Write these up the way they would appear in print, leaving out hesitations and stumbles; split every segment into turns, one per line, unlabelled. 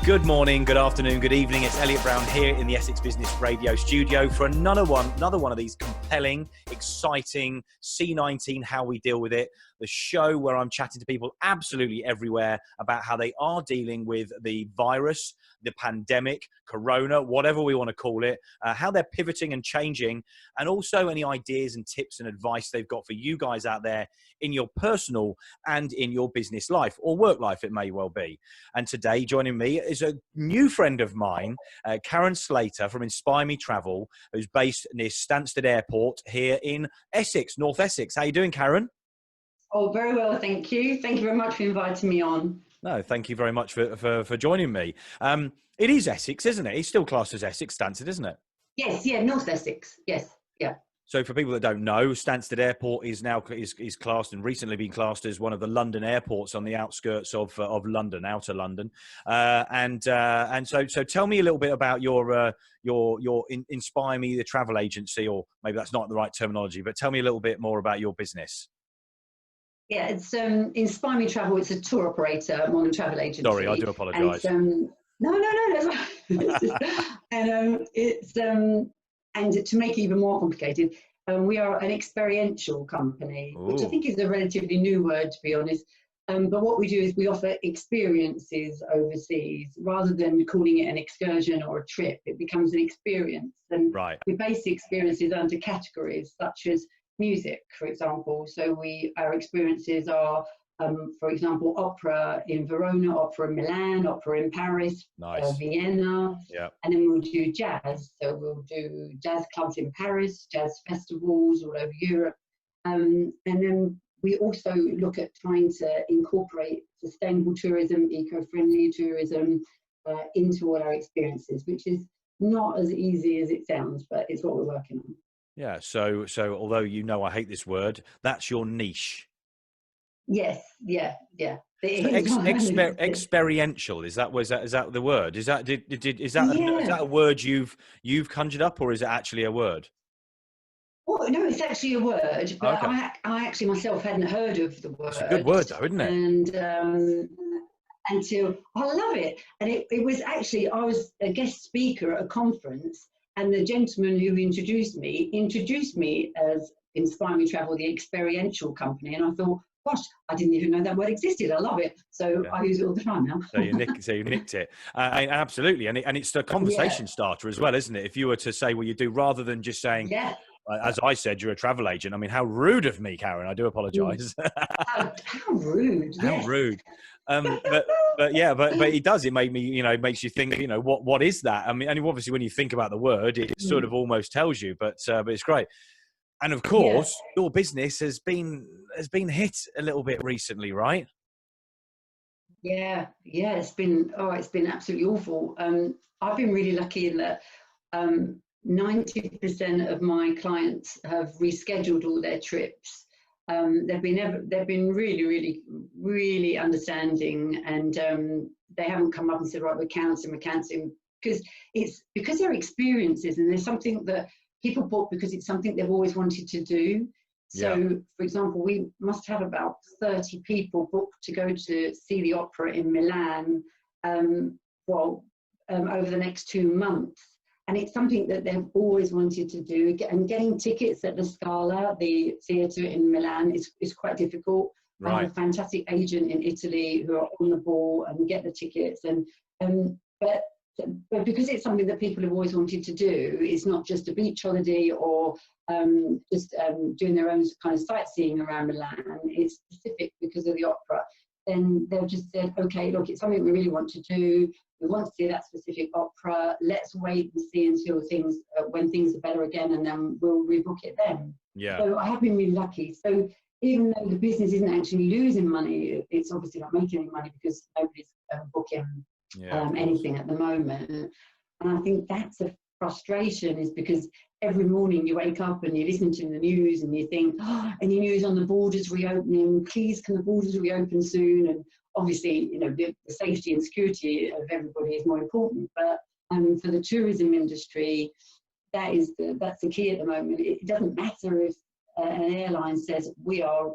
Good morning, good afternoon, good evening. It's Elliot Brown here in the Essex Business Radio studio for another one of these compelling, exciting C-19, How We Deal With It, the show where I'm chatting to people absolutely everywhere about how they are dealing with the virus, the pandemic, corona, whatever we want to call it, how they're pivoting and changing, and also any ideas and tips and advice they've got for you guys out there in your personal and in your business life or work life, it may well be. And today joining me is a new friend of mine, Karen Slater from Inspire Me Travel, who's based near Stansted Airport here in Essex, North Essex. How you doing, Karen?
Oh, very well, thank you. Thank you very much for inviting me on.
No, thank you very much for joining me. It is Essex, isn't it? It's still classed as Essex, Stansted, isn't it?
Yes, yeah, North Essex. Yes, yeah.
So for people that don't know, Stansted Airport is now is classed and recently been classed as one of the London airports on the outskirts of London, outer London. And so tell me a little bit about your Inspire Me, the travel agency, or maybe that's not the right terminology, but tell me a little bit more about your business.
Yeah, it's Inspire Me Travel. It's a tour operator, more than travel agency.
Sorry, I do apologise.
No, that's right. And to make it even more complicated, we are an experiential company, which I think is a relatively new word, to be honest. But what we do is we offer experiences overseas. Rather than calling it an excursion or a trip, it becomes an experience. And we base the experiences under categories such as music, for example. So our experiences are, for example, opera in Verona, opera in Milan, opera in Paris, Vienna, and then we'll do jazz. So we'll do jazz clubs in Paris, jazz festivals all over Europe, and then we also look at trying to incorporate sustainable tourism, eco-friendly tourism into all our experiences, which is not as easy as it sounds, but it's what we're working on.
Yeah. So although you know I hate this word, that's your niche.
Yes. Yeah.
So experiential, is that the word? Is that a word you've conjured up, or is it actually a word?
Well, no, it's actually a word, but I actually myself hadn't heard of the word.
It's a good word, though, isn't it?
And until I love it, and it was actually, I was a guest speaker at a conference, and the gentleman who introduced me as Inspire Me Travel, the experiential company, and I thought, gosh, I didn't even know that word existed. I love it, so I use it all the time now.
So you nicked it, absolutely, and it's a conversation starter as well, isn't it? If you were to say what you do, rather than just saying, as I said, you're a travel agent. I mean, how rude of me, Karen. I do apologise.
How rude.
How rude. But it does. It made me, makes you think, what is that? I mean, and obviously when you think about the word, it sort of almost tells you, but it's great. And of course, your business has been hit a little bit recently, right?
Yeah. It's been absolutely awful. I've been really lucky in that 90% of my clients have rescheduled all their trips. They've been really, really, really understanding, and they haven't come up and said, right, we're cancelling, because they're experiences, and there's something that people book because it's something they've always wanted to do. So, for example, we must have about 30 people booked to go to see the opera in Milan over the next 2 months. And it's something that they've always wanted to do. And getting tickets at the Scala, the theatre in Milan, is quite difficult. I have a fantastic agent in Italy who are on the ball and get the tickets. But because it's something that people have always wanted to do, it's not just a beach holiday or just doing their own kind of sightseeing around Milan. It's specific because of the opera. Then they've just said, okay, look, it's something we really want to do. We want to see that specific opera. Let's wait and see until when things are better again, and then we'll rebook it then. So I have been really lucky. So even though the business isn't actually losing money, it's obviously not making any money because nobody's booking anything at the moment. And I think that's a frustration, is because every morning you wake up and you listen to the news and you think, any news on the borders reopening, please can the borders reopen soon? And obviously, the safety and security of everybody is more important. But for the tourism industry, that's the key at the moment. It doesn't matter if an airline says we are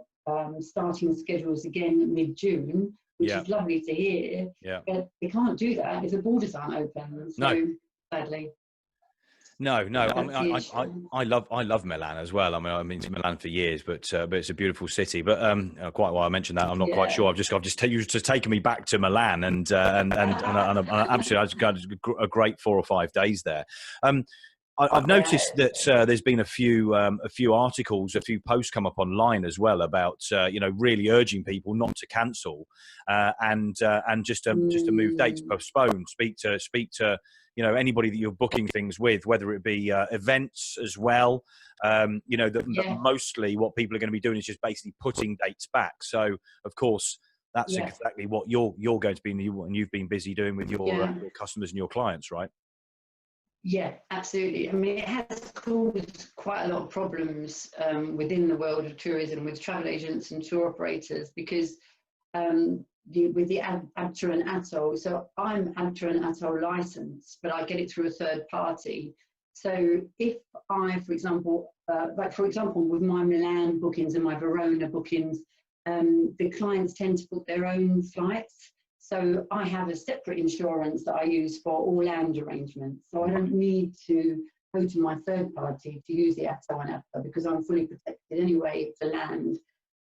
starting schedules again mid-June. which
Yeah.
is lovely to hear.
Yeah.
But they can't do that if the borders aren't open. So
No.
sadly.
No.
That's the issue.
I love Milan as well. I mean, I've been to Milan for years, but it's a beautiful city. But quite why I mentioned that, I'm not quite
Yeah.
sure. You've just taken me back to Milan, and absolutely, I got a great 4 or 5 days there. I've noticed that there's been a few articles, a few posts come up online as well about really urging people not to cancel and just to move dates, postpone, speak to anybody that you're booking things with, whether it be events as well. That mostly what people are going to be doing is just basically putting dates back. So of course that's exactly what you're going to be, and you've been busy doing with your customers and your clients, right?
Yeah, absolutely. I mean, it has caused quite a lot of problems within the world of tourism with travel agents and tour operators because with the ABTA and ATOL, so I'm ABTA and ATOL licensed, but I get it through a third party. So if I, for example, with my Milan bookings and my Verona bookings, the clients tend to book their own flights. So I have a separate insurance that I use for all land arrangements. So I don't need to go to my third party to use the ATO and APA because I'm fully protected anyway for land.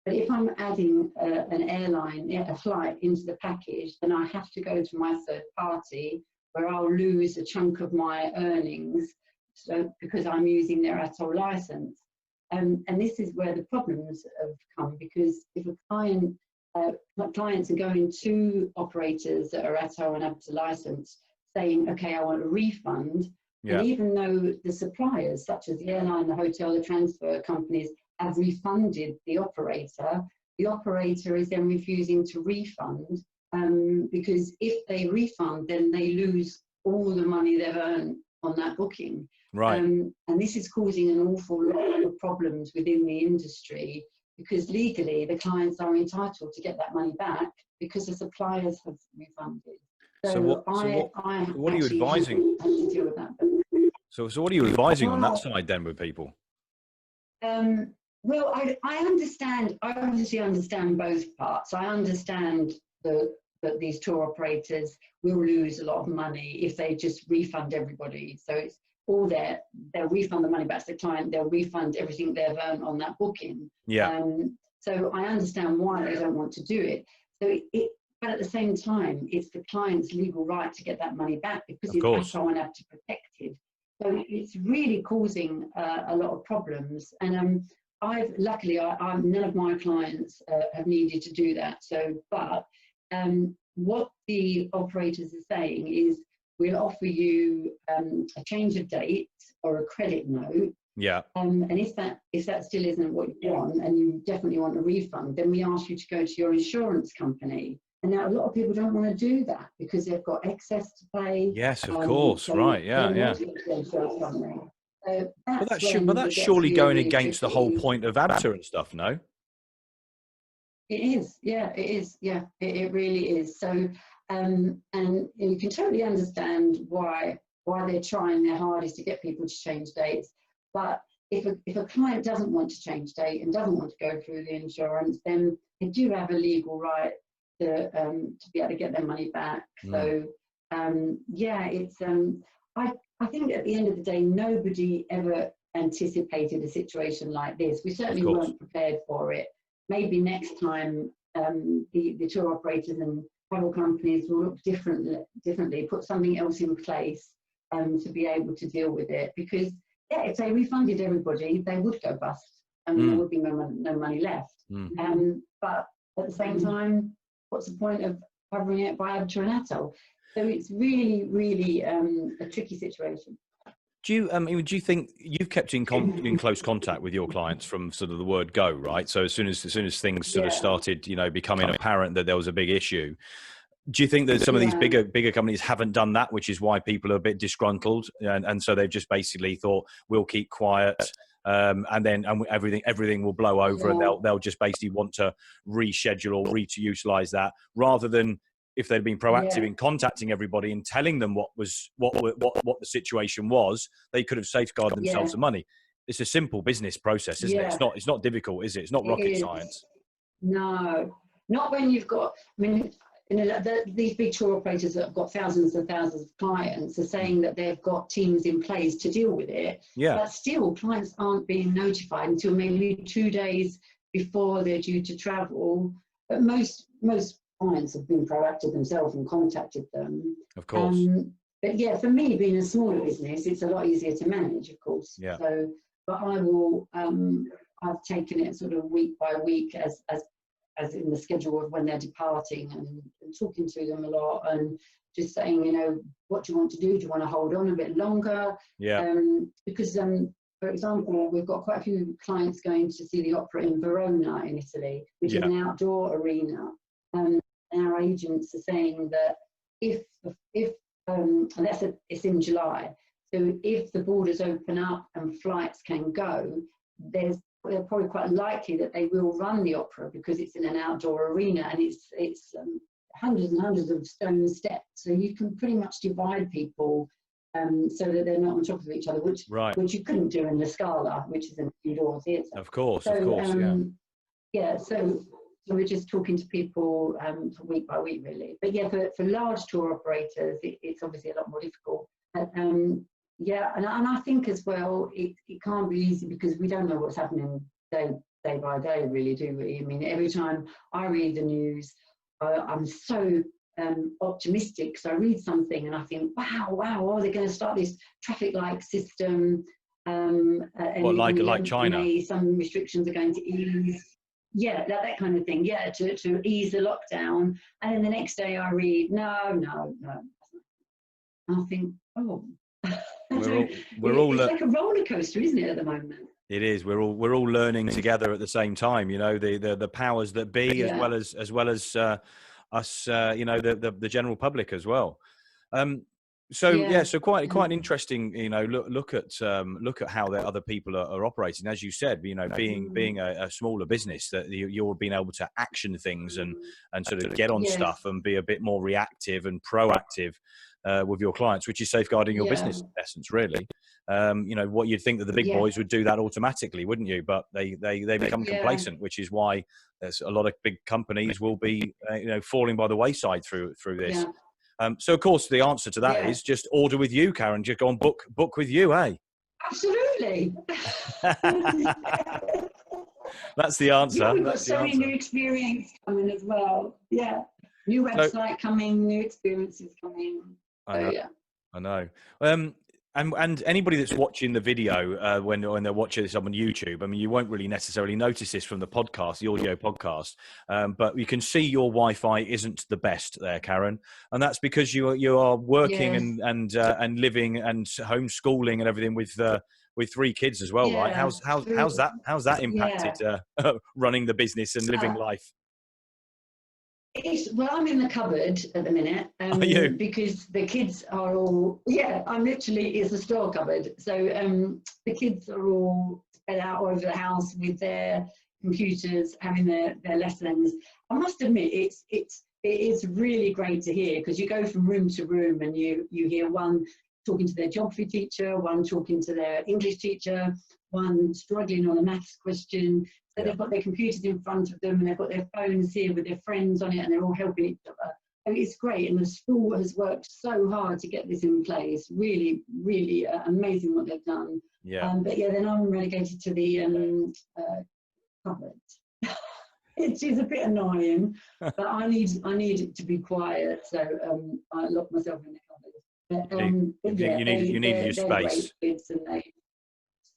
But if I'm adding an airline, a flight into the package, then I have to go to my third party where I'll lose a chunk of my earnings because I'm using their ATO license. And this is where the problems have come because if a clients are going to operators that are ATO and ABTA licensed saying, okay, I want a refund. And even though the suppliers, such as the airline, the hotel, the transfer companies, have refunded the operator is then refusing to refund because if they refund, then they lose all the money they've earned on that booking.
Right.
And this is causing an awful lot of problems within the industry because legally the clients are entitled to get that money back because the suppliers have refunded. So what
are you advising?
To deal with that.
So what are you advising on that side then with people?
Well, I understand. I obviously understand both parts. I understand that these tour operators will lose a lot of money if they just refund everybody. So it's all they'll refund the money back to the client. They'll refund everything they've earned on that booking.
Yeah.
So I understand why they don't want to do it. So but at the same time, it's the client's legal right to get that money back because it's ATO and ABTA protected. So it's really causing a lot of problems. And luckily, none of my clients have needed to do that. So, but what the operators are saying is, we'll offer you a change of date or a credit note.
Yeah.
And if that still isn't what you want, and you definitely want a refund, then we ask you to go to your insurance company. And now a lot of people don't want to do that because they've got excess to pay.
Yes, of course. Right. Yeah.
So
But that's surely going against the whole point of ABTA and stuff, no?
It is. Yeah, it is. Yeah, it really is. So, and you can totally understand why they're trying their hardest to get people to change dates. But if a client doesn't want to change date and doesn't want to go through the insurance, then they do have a legal right to be able to get their money back. So it's I think at the end of the day, nobody ever anticipated a situation like this. We certainly weren't prepared for it. Maybe next time the tour operators and travel companies will look differently, put something else in place to be able to deal with it. Because if they refunded everybody, they would go bust and there would be no money left. But at the same time, what's the point of covering it by ABTA and ATOL? So it's really, really a tricky situation.
Do you think you've kept in close contact with your clients from sort of the word go, right? So as soon as things sort of started, becoming apparent that there was a big issue, do you think that some of these bigger companies haven't done that, which is why people are a bit disgruntled, and so they've just basically thought we'll keep quiet, and everything will blow over, and they'll just basically want to reschedule or utilize that rather than, if they'd been proactive in contacting everybody and telling them what the situation was, they could have safeguarded themselves some money. It's a simple business process, isn't it? It's not difficult, is it? It's not rocket science.
No, not when you've got, I mean, these big tour operators that have got thousands and thousands of clients are saying that they've got teams in place to deal with it.
Yeah.
But still, clients aren't being notified until maybe 2 days before they're due to travel. But most clients have been proactive themselves and contacted them.
Of course.
But yeah, for me, being a smaller business, it's a lot easier to manage, of course.
Yeah.
So, but I will, I've taken it sort of week by week as in the schedule of when they're departing, and talking to them a lot and just saying, you know, what do you want to do? Do you want to hold on a bit longer?
Yeah.
Because, for example, we've got quite a few clients going to see the opera in Verona in Italy, which is an outdoor arena. And our agents are saying that if and it's in July, so if the borders open up and flights can go, they're probably quite likely that they will run the opera, because it's in an outdoor arena and it's hundreds and hundreds of stone steps, so you can pretty much divide people so that they're not on top of each other, which you couldn't do in the Scala, which is an indoor theatre.
Of course, yeah.
So we're just talking to people week by week, really. But yeah, for large tour operators, it's obviously a lot more difficult. Yeah, and I think as well, it can't be easy because we don't know what's happening day by day, really, do we? I mean, every time I read the news, I'm so optimistic. So I read something and I think, wow, oh, they're going to start this traffic light system. And
like China?
May, some restrictions are going to ease. Yeah, that kind of thing. Yeah, to ease the lockdown. And then the next day I read, no. I think, oh. It's like a roller coaster, isn't it, at the moment?
It is. We're all learning together at the same time. You know, the powers that be, as well as us. You know, the general public as well. So quite an interesting. You know, look at how the other people are operating. As you said, you know, being a smaller business, that you're being able to action things and sort of get on stuff and be a bit more reactive and proactive. With your clients, which is safeguarding your business in essence, really. You know, what you'd think that the big boys would do that automatically, wouldn't you? But they become complacent, which is why there's a lot of big companies will be falling by the wayside through this. So of course the answer to that is just order with you, Karen. Just go on book with you, eh?
Absolutely.
That's the answer.
Yeah, we've got so many new experiences coming as well. Yeah, new website coming, new experiences coming.
I know. And anybody that's watching the video when they're watching this on YouTube, I mean, you won't really necessarily notice this from the podcast, the audio podcast, but you can see your Wi-Fi isn't the best there, Karen, and that's because you are working and living and homeschooling and everything with 3 kids as well, right? How's that impacted running the business and living life?
Well, I'm in the cupboard at the minute because the kids are all, I'm literally, it's a store cupboard. So the kids are all spread out all over the house with their computers, having their lessons. I must admit, it is really great to hear, because you go from room to room and you hear one talking to their geography teacher, one talking to their English teacher, one struggling on a maths question. So they've got their computers in front of them and they've got their phones here with their friends on it, and they're all helping each other. And it's great, and the school has worked so hard to get this in place. Really, really amazing what they've done. But then I'm relegated to the cupboard. It is a bit annoying, but I need it to be quiet, so I lock myself in the cupboard. But,
you need your space.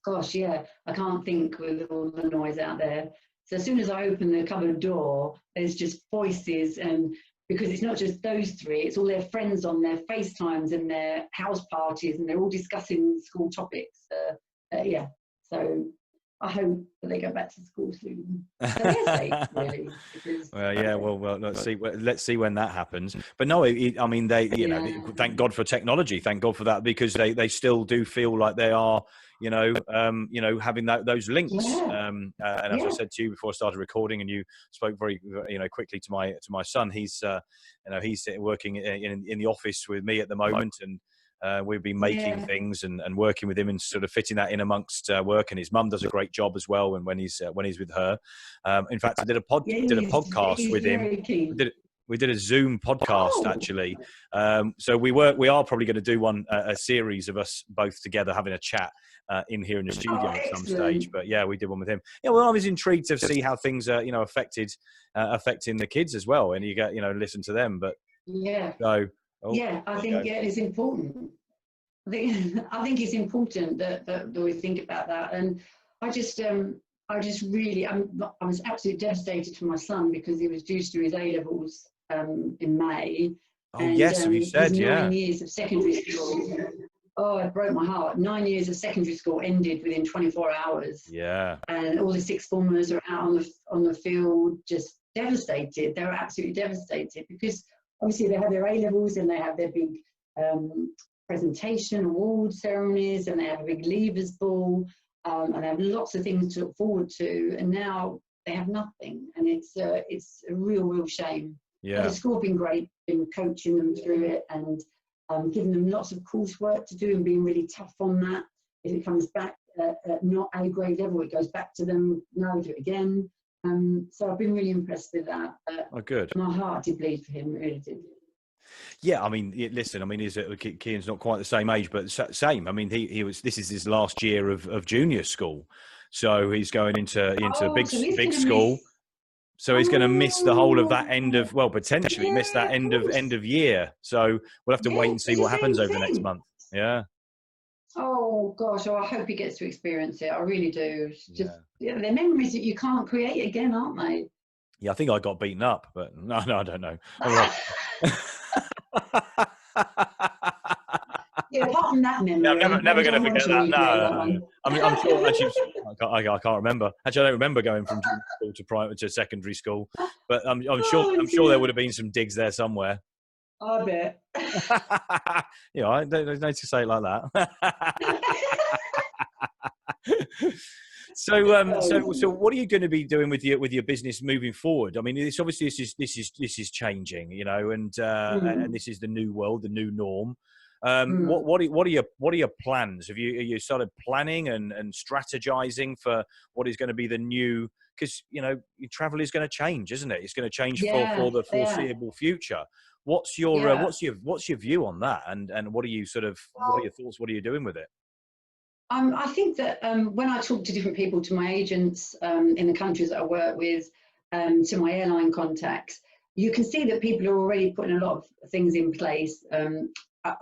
Gosh, I can't think with all the noise out there. So as soon as I open the cupboard door, there's just voices, and because it's not just those 3, it's all their friends on their FaceTimes and their house parties, and they're all discussing school topics. So I hope that they go back to school soon. So they're safe, really.
Well, let's see when that happens. But no, I mean, thank God for technology. Thank God for that, because they still do feel like they are, having those links. And as I said to you before I started recording, and you spoke very, quickly to my son. He's, he's working in the office with me at the moment, and We've been making things and working with him and sort of fitting that in amongst work. And his mum does a great job as well. And when he's with her, in fact, I did a podcast with him. We did a Zoom podcast actually. So we are probably going to do a series of us both together having a chat in here in the studio at some stage. But yeah, we did one with him. Yeah, well, I was intrigued to see how things are, affecting the kids as well, and you get listen to them. But I think
it's important. I think it's important that we think about that. And I was absolutely devastated for my son because he was due to do his A-levels in May.
Oh, and, yes, you said,
9 years of secondary school. Oh, it broke my heart. 9 years of secondary school ended within 24 hours.
Yeah.
And all the sixth formers are out on the field, just devastated. They were absolutely devastated because obviously they have their A-levels and they have their big presentation award ceremonies and they have a big leavers ball and they have lots of things to look forward to. And now they have nothing. And it's a real shame.
Yeah.
The school have been great in coaching them through it and giving them lots of coursework to do and being really tough on that. If it comes back at not A grade level, it goes back to them, now do it again. So I've been really impressed with that.
Oh, good.
My heart did bleed for him, really did.
Yeah, I mean, listen, I mean, Kian's not quite the same age, but same. I mean, this is his last year of junior school. So he's going into big school. So he's going to miss the whole of that potentially miss that end of year. So we'll have to wait and see what happens over the next month. Yeah.
Oh gosh, I hope he gets to experience it. I really do. They're memories that you can't create again, aren't they?
Yeah, I think I got beaten up, but no, I don't know.
Yeah, apart from that memory,
I'm never going to forget that. No. I mean, I'm sure. Actually, I can't remember. Actually, I don't remember going from junior school to secondary school. But I'm sure there would have been some digs there somewhere.
I bet.
Yeah, I don't know to say it like that. So what are you going to be doing with your business moving forward? I mean, this is changing, and this is the new world, the new norm. What are your plans? Are you started planning and strategizing for what is going to be the new? Because your travel is going to change, isn't it? It's going to change for the foreseeable future. What's your view on that? And what are you what are your thoughts? What are you doing with it?
I think that when I talk to different people, to my agents in the countries that I work with, to my airline contacts, you can see that people are already putting a lot of things in place.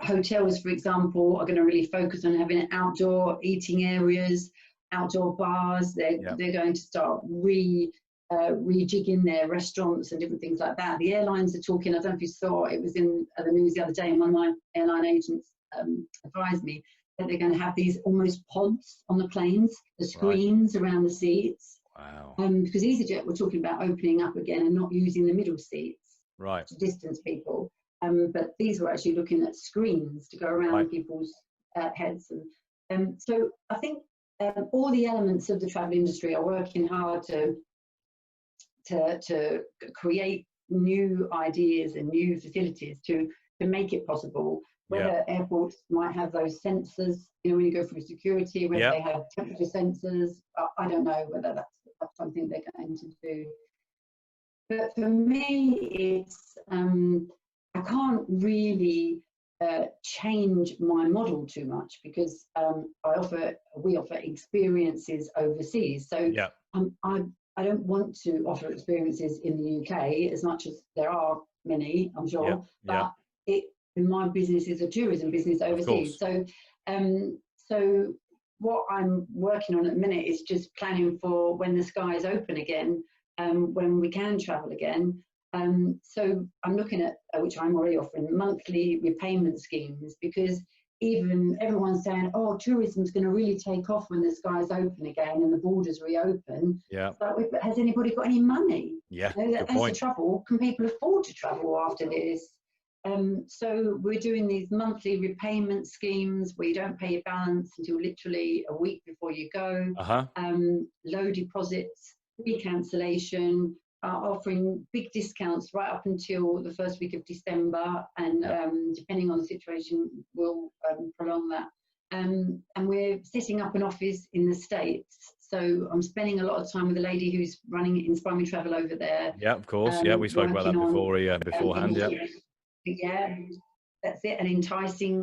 Hotels, for example, are going to really focus on having outdoor eating areas, outdoor bars. They're going to start rejigging their restaurants and different things like that. The airlines are talking, I don't know if you saw, it was in the news the other day, and one of my airline agents advised me that they're going to have these almost pods on the planes, the screens around the seats.
Wow.
Because EasyJet were talking about opening up again and not using the middle seats to distance people. But these were actually looking at screens to go around people's heads. And so I think all the elements of the travel industry are working hard to create new ideas and new facilities to make it possible. Whether airports might have those sensors, when you go through security, whether they have temperature sensors, I don't know whether that's something they're going to do. But for me, it's I can't really change my model too much because we offer experiences overseas. So I don't want to offer experiences in the UK as much as there are many, I'm sure. But my business is a tourism business overseas. So so what I'm working on at the minute is just planning for when the skies open again, when we can travel again. So I'm looking at, which I'm already offering, monthly repayment schemes, because even everyone's saying, oh, tourism's going to really take off when the skies open again and the borders reopen. But has anybody got any money?
That's
the trouble. Can people afford to travel after this? So we're doing these monthly repayment schemes where you don't pay your balance until literally a week before you go. Low deposits, free cancellation, are offering big discounts right up until the first week of December, and depending on the situation, we'll prolong that. And we're setting up an office in the States. So I'm spending a lot of time with a lady who's running Inspire Me Travel over there.
Yeah, of course. Yeah, we spoke about that before, beforehand.
Yeah, that's it. And enticing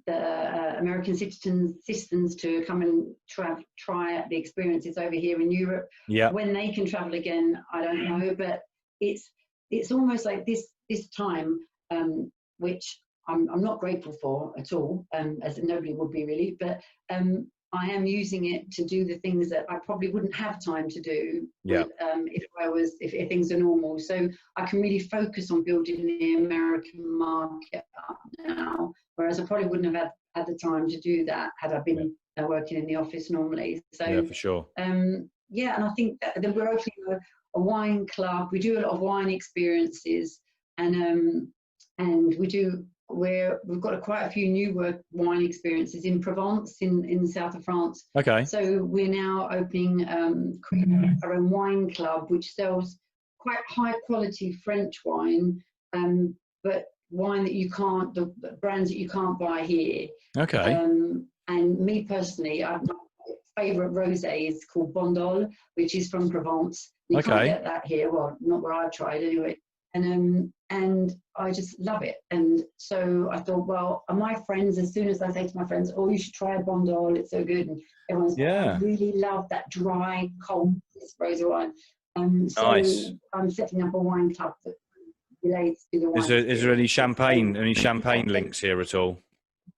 the American citizens to come and try the experiences over here in Europe.
Yeah.
When they can travel again, I don't know. But it's almost like this time, which I'm not grateful for at all, as nobody would be really. But I am using it to do the things that I probably wouldn't have time to do if things are normal. So I can really focus on building the American market up now, whereas I probably wouldn't have had the time to do that had I been working in the office normally. So
yeah, for sure.
And I think that we're opening a wine club. We do a lot of wine experiences, and we've got quite a few new wine experiences in Provence, in the south of France.
Okay.
So we're now opening our own wine club, which sells quite high quality French wine, but wine that the brands that you can't buy here.
Okay.
And me personally, my favourite rosé is called Bondol, which is from Provence. You can't get that here. Well, not where I've tried anyway. And I just love it. And so I thought, well, my friends, as soon as I say to my friends, oh, you should try a Bondol, it's so good. And everyone's like, I really love that dry, cold rosé wine. So
nice.
I'm setting up a wine club that relates to the wine.
Is there any champagne links here at all?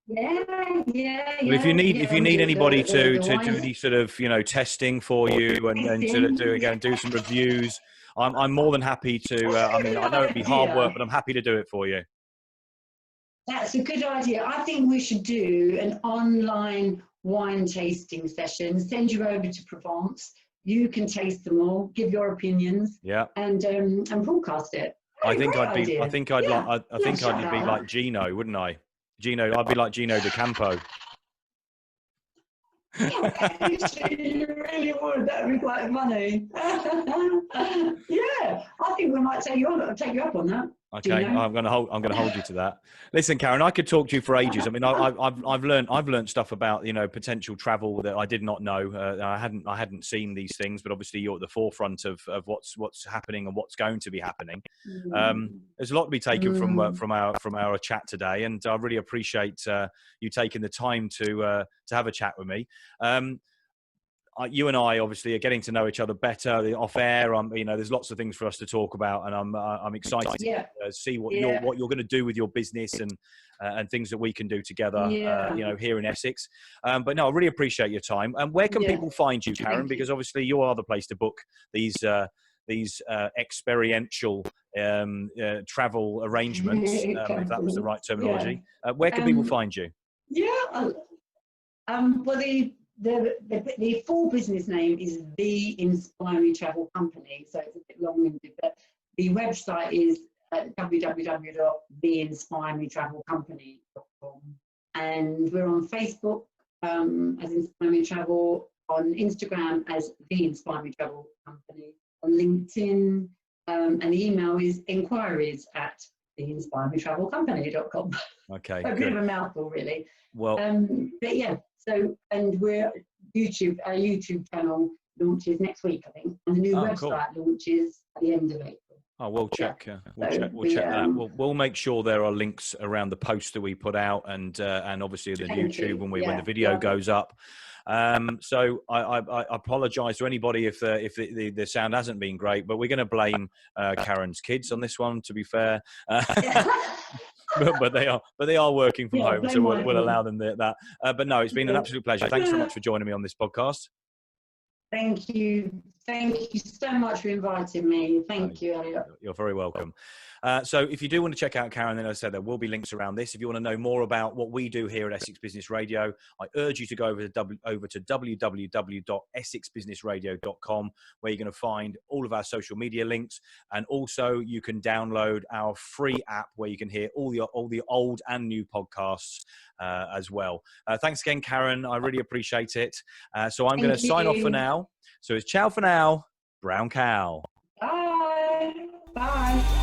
Yeah.
Well, if you need anybody to do any sort of testing for you and to do some reviews, I'm more than happy to. I know it'd be hard work, but I'm happy to do it for you.
That's a good idea. I think we should do an online wine tasting session. Send you over to Provence. You can taste them all, give your opinions, and broadcast it.
I think I'd be like Gino, wouldn't I? I'd be like Gino De Campo.
Actually, you really would. That would be quite funny. Yeah, I think we might take you up on that.
Okay, I'm going to hold you to that. Listen, Karen, I could talk to you for ages. I mean, I've learned stuff about potential travel that I did not know. I hadn't seen these things, but obviously you're at the forefront of what's happening and what's going to be happening. There's a lot to be taken from our chat today, and I really appreciate you taking the time to have a chat with me. You and I obviously are getting to know each other better off air. There's lots of things for us to talk about, and I'm excited to see what you're going to do with your business and things that we can do together. Here in Essex. But no, I really appreciate your time. And where can people find you, Karen? Because obviously you are the place to book these experiential travel arrangements, if that was the right terminology. Where can people find you?
Well, the full business name is The Inspire Me Travel Company, so it's a bit long-winded, but the website is www.theinspiremetravelcompany.com, and we're on Facebook as Inspire Me Travel, on Instagram as The Inspire Me Travel Company, on LinkedIn, and the email is inquiries@theinspiremetravelcompany.com.
Okay,
a bit of a mouthful, really.
Well,
but yeah. So, and our YouTube channel launches next week, I think, and the new website launches at the end of April.
Oh, we'll check. We'll check that. We'll make sure there are links around the post that we put out, and obviously the YouTube when the video goes up. So I apologise to anybody if the sound hasn't been great, but we're going to blame Karen's kids on this one. To be fair. But they are working from home, so we'll allow them that. But no, it's been an absolute pleasure. Thanks so much for joining me on this podcast.
Thank you so much for inviting me. Thank you, Elliot.
You're very welcome. So if you do want to check out Karen, then as I said, there will be links around this. If you want to know more about what we do here at Essex Business Radio, I urge you to go over to www.essexbusinessradio.com, where you're going to find all of our social media links, and also you can download our free app where you can hear all the old and new podcasts as well. Thanks again, Karen. I really appreciate it. So I'm going to sign off for now. So it's ciao for now, brown cow.
Bye. Bye.